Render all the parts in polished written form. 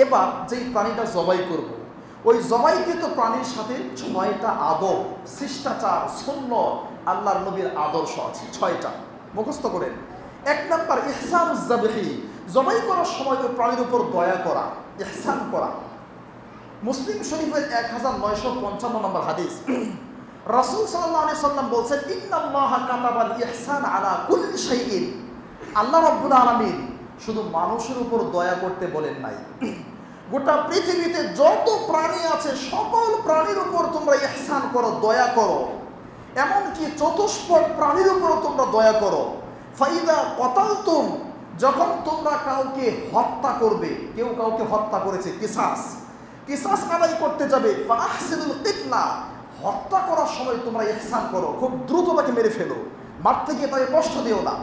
এবার যেই প্রাণীটা জবাই করব, ওই জবাইকৃত প্রাণীর সাথে 6টা আদব, শিষ্টাচার, সুন্নাত, আল্লাহর নবীর আদর্শ আছে 6টা, মুখস্থ করেন। 1 নাম্বার ইহসানুজ যাবহি, জবাই করার সময় ওই প্রাণীর উপর দয়া করা, ইহসান করা। মুসলিম শরীফের 1955 নম্বর হাদিস, রাসূল সাল্লাল্লাহু আলাইহি সাল্লাম বলছেন, ইন্নাল্লাহা কাতাবাল ইহসান আলা কুল্লি শাইইন, আল্লাহ রাব্বুল আলামিন শুধু মানুষের উপর দয়া করতে বলেন নাই, গোটা পৃথিবীতে যত প্রাণী আছে সকল প্রাণীর উপর তোমরা ইহসান করো, দয়া করো। এমনকি চতুষ্পদ প্রাণীর উপর তোমরা দয়া করো। ফাইদা কতালতুম, যখন তোমরা কাউকে হত্যা করবে, কেউ কাউকে হত্যা করেছে, কিসাস আদায় করতে যাবে, ফাহসিনুল কিতলা, হত্যা করার সময় তোমরা ইহসান করো, খুব দ্রুত তাকে মেরে ফেলো, মারতে গিয়ে তাকে কষ্ট দিও না।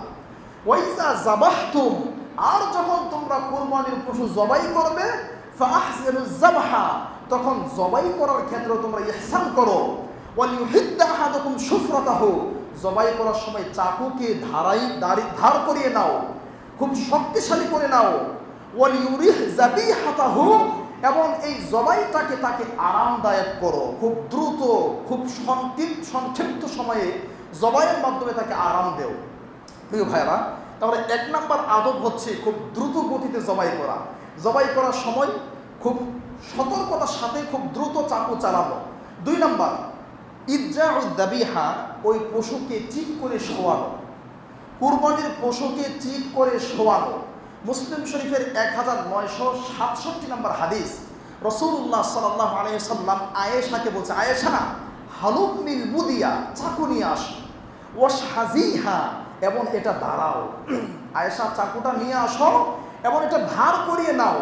ওয়াইজা যাবাহতুম, আর যখন তোমরা কুরবানির পশু জবাই করবে, ফাহসিনুজ যাবহা, তখন জবাই করার ক্ষেত্রে তোমরা ইহসান করো। ওয়ালিউহিদ্দা আহাদুকুম শুফরাতাহু, জবাই করার সময় চাকুকে ধার করিয়ে নাও, খুব শক্তিশালী করে নাও। ওয়ালিউরিহ যাবিহাতাহু, এবং এই জবাইটাকে তাকে আরামদায়ক করো, খুব দ্রুত, খুব সংক্ষিপ্ত সময়ে জবাইয়ের মাধ্যমে তাকে আরাম দেও। প্রিয় ভাইরা, তাহলে 1 নাম্বার আদব হচ্ছে খুব দ্রুত গতিতে জবাই করা। জবাই করার সময় খুব সতর্কতার সাথে খুব দ্রুত চাকু চালানো। 2 নাম্বার ইজ্জাউদ যাবিহা, ওই পশুকে চিৎ করে শোয়ানো, কুরবানির পশুকে চিৎ করে শোয়ানো। মুসলিম শরীফের 1967 নম্বর হাদিস, রাসূলুল্লাহ সাল্লাল্লাহু আলাইহি ওয়াসাল্লাম আয়েশাকে বলছে, আয়েশা হালুমিল মুদিয়া, চাকু নিয়ে আস, ওয়াশহাজিহা, এবং এটা দাঁড়াও। আয়েশা চাকুটা নিয়ে আসো এবং এটা ধার করিয়ে নাও।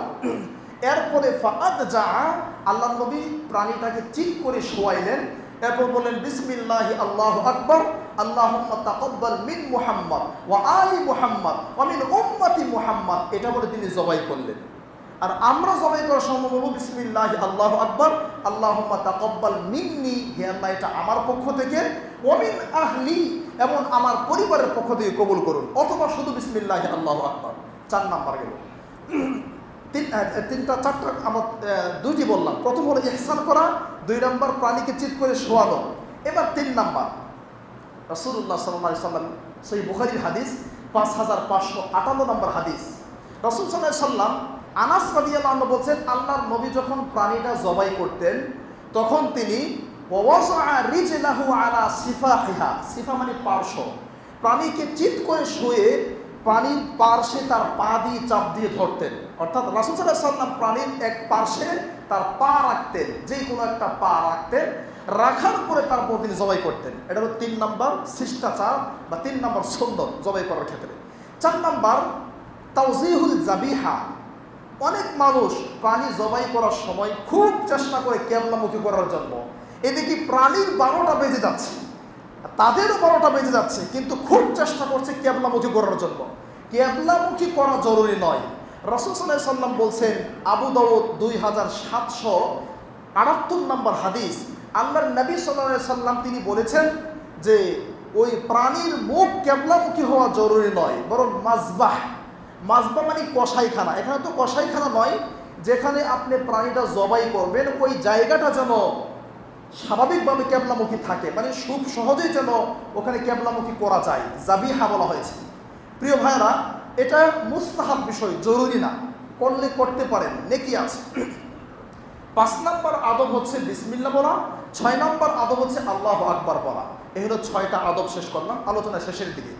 এরপরে ফাআদ যা, আল্লাহর নবী প্রাণীটাকে চিৎ করে শোয়াইলেন। এরপর বললেন, বিসমিল্লাহি আল্লাহু আকবার, আল্লাহুম্মা তাকাব্বাল মিন মুহাম্মদ ওয়া আলি মুহাম্মদ ওয়া মিন উম্মতি মুহাম্মদ, এটা বলে তিনি জবাই করলেন। আর আমরা জবাই করার সময় বলবো, বিসমিল্লাহি আল্লাহু আকবার, আল্লাহুম্মা তাকাব্বাল মিন্নি, হে আল্লাহ এটা আমার পক্ষ থেকে, ওয়া মিন আহলি, এবং আমার পরিবারের পক্ষ থেকে কবুল করুন, অথবা শুধু বিসমিল্লাহি আল্লাহু আকবার। 4 নাম্বার গেল। 4টা আমার 2টি বললাম। প্রথম হলো ইহসান করা, 2 নাম্বার প্রাণীকে চিৎ করে শোয়ানো। এবার 3 নাম্বার, রাসূলুল্লাহ সাল্লাল্লাহু আলাইহি সাল্লাম, সহিহ বুখারীর হাদিস 5558 নম্বর হাদিস, রাসূল সাল্লাল্লাহু আলাইহি সাল্লাম, আনাস রাদিয়াল্লাহু আনহু বলছেন, আল্লাহর নবী যখন প্রাণীটা জবাই করতেন তখন তিনি ওয়াসাআ রিজলাহু আলা সিফাহিহা, সিফা মানে পার্শ্ব, প্রাণীকে চিৎ করে শুয়ে প্রাণীর পার্শ্বে তার পা দিয়ে চাপ দিয়ে ধরতেন। অর্থাৎ রাসূল সাল্লাল্লাহু আলাইহি সাল্লাম প্রাণীর এক পার্শ্বে তার পা রাখতেন, যে কোনো একটা পা রাখতেন, রাখার পরে তারপর তিনি জবাই করতেন। এটা হলো 3 নাম্বার শিষ্টাচার বা 3 নাম্বার সুন্নত জবাই করার ক্ষেত্রে। 4 নাম্বার তাওজিহুল যাবিহা, অনেক মানুষ প্রাণী জবাই করার সময় খুব চেষ্টা করে কেবলামুখী করার জন্য, এদিকে প্রাণীর 12টা বেজে যাচ্ছে, তাদেরও 12টা বেজে যাচ্ছে, কিন্তু খুব চেষ্টা করছে কেবলামুখী করার জন্য। কেবলামুখী করা জরুরি নয়। রাসূল সাল্লাল্লাহু আলাইহি সাল্লাম বলছেন, আবু দাউদ 2778 নম্বর হাদিস, আল্লাহর নবী সাল্লাল্লাহু আলাইহি সাল্লাম তিনি বলেছেন যে ওই প্রাণীর মুখ কেবলামুখী হওয়া জরুরি নয়, বরং মাজবাহ মানে কসাইখানা, এখানে তো কসাইখানা নয়, যেখানে আপনি প্রাণীটা জবাই করবেন ওই জায়গাটা যেন স্বাভাবিকভাবে কেবলামুখী থাকে, মানে খুব সহজেই যেন ওখানে কেবলামুখী করা যায়, যাবিহা বলা হয়েছে। প্রিয় ভাইরা, এটা মুস্তাহাব বিষয়, জরুরি না, করলে করতে পারেন, নেকি আছে। 5 নাম্বার আদব হচ্ছে বিসমিল্লাহ বলা, 6 নাম্বার আদব হচ্ছে আল্লাহু আকবার বলা। এই হলো 6টা আদব, শেষ করলাম, আলোচনা শেষের দিকে।